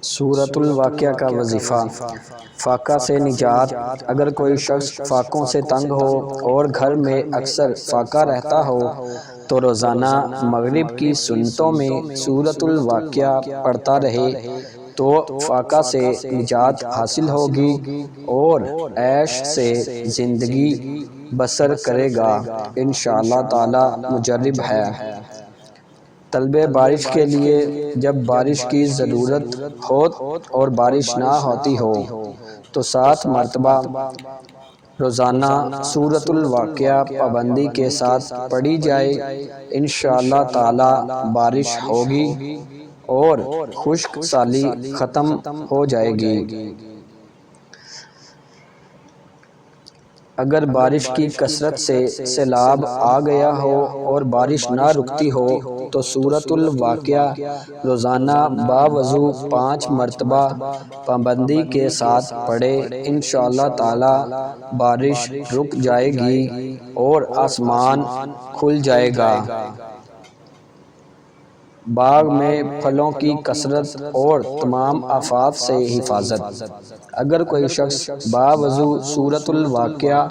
سورۃ الواقعہ کا وظیفہ۔ فاقہ سے نجات۔ اگر کوئی شخص فاقوں سے تنگ ہو اور گھر میں اکثر فاقہ رہتا ہو تو روزانہ مغرب کی سنتوں میں سورۃ الواقعہ پڑھتا رہے تو فاقہ سے نجات حاصل ہوگی اور عیش سے زندگی بسر کرے گا۔ انشاءاللہ تعالی مجرب ہے۔ طلب بارش کے لیے جب بارش کی ضرورت ہو اور بارش نہ ہوتی ہو تو 7 مرتبہ روزانہ سورۃ الواقعہ پابندی کے ساتھ پڑھی جائے۔ انشاءاللہ تعالی بارش ہوگی اور خشک سالی ختم ہو جائے گی۔ اگر بارش کی کثرت سے سیلاب آ گیا ہو اور بارش نہ رکتی ہو تو سورۃ الواقعہ روزانہ باوضو 5 مرتبہ پابندی کے ساتھ پڑھے۔ انشاءاللہ تعالی بارش رک جائے گی اور آسمان کھل جائے گا۔ باغ میں پھلوں کی کثرت اور تمام آفات سے حفاظت۔ اگر کوئی شخص باوضو سورۃ الواقعہ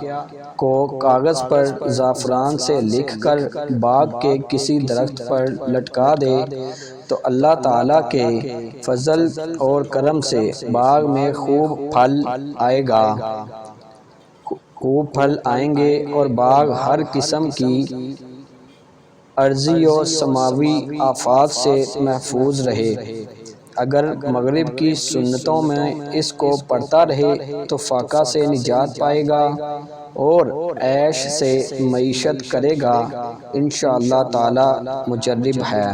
کو کاغذ پر زعفران سے لکھ کر باغ کے کسی درخت پر لٹکا دے تو اللہ تعالیٰ کے فضل اور کرم سے باغ میں خوب پھل آئے گا۔ خوب پھل آئیں گے اور باغ ہر قسم کی ارضی و سماوی آفات سے محفوظ رہے۔ اگر مغرب کی سنتوں میں اس کو پڑھتا رہے تو فاقہ سے نجات پائے گا اور عیش سے معیشت کرے گا۔ انشاءاللہ تعالی مجرب ہے۔